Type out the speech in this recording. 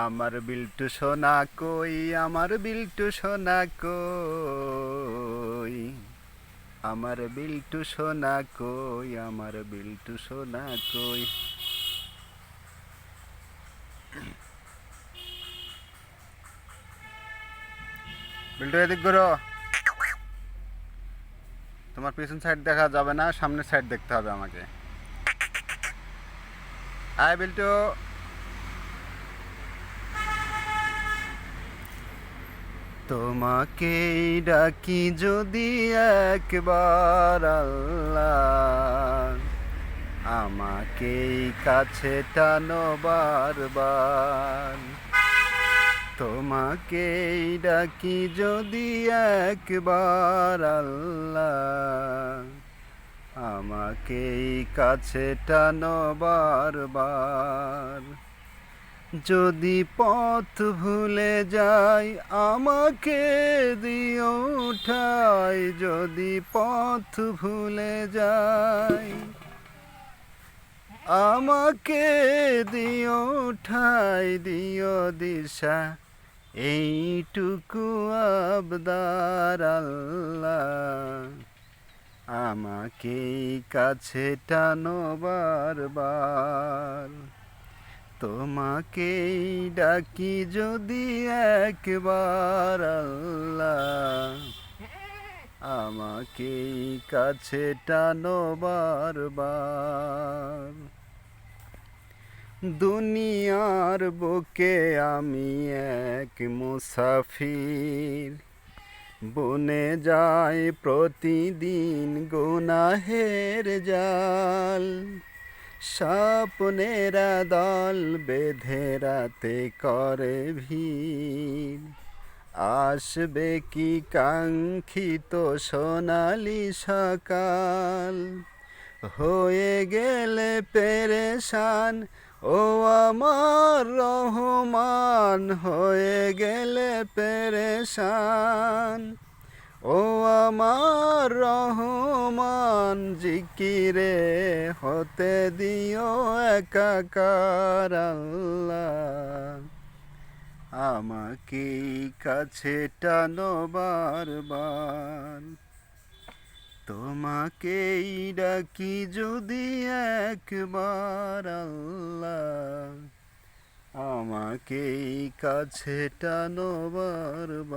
আমার বিল্টু সোনা কই, আমার বিল্টু সোনা কই, আমার বিল্টু সোনা কই, আমার বিল্টু সোনা কই। বিল্টু এদিক ঘুরো। তোমার পিছন সাইড দেখা যাবে না, সামনের সাইড দেখতে হবে আমাকে। আয় বিল্টু। তোমাকেই ডাকি যদি একবার আল্লাহ, আমাকেই কাছে টানো বারবার। তোমাকেই ডাকি যদি একবার আল্লাহ, আমাকেই কাছে টানো বারবার। যদি পথ ভুলে যাই আমাকে দিও উঠাই, যদি পথ ভুলে যাই আমাকে দিও উঠাই, দিও দিশা এইটুকু আবদার আল্লাহ, আমাকেই কাছে টানো বারবার। তোমাকেই ডাকি যদি একবার আল্লাহ, আমাকেই কাছে টানো বারবার। দুনিয়ার বুকে আমি এক মুসাফির, বনে যায় প্রতিদিন গুনাহের জাল। স্বপ্নেরা দল বেঁধে রাতে করে ভিড়, আসবে কি কাঙ্ক্ষিত সোনালি সকাল। হয়ে গেলে পেরেশান ও আমার রহমান, হয়ে গেলে পেরেশান ও আমার রহমান। জিকিরে হতে দিও একাকার আল্লাহ, আমাকেই কাছে টানো বারবার। তোমাকেই ডাকি যদি একবার আল্লাহ, আমাকেই কাছে টানো বারবার।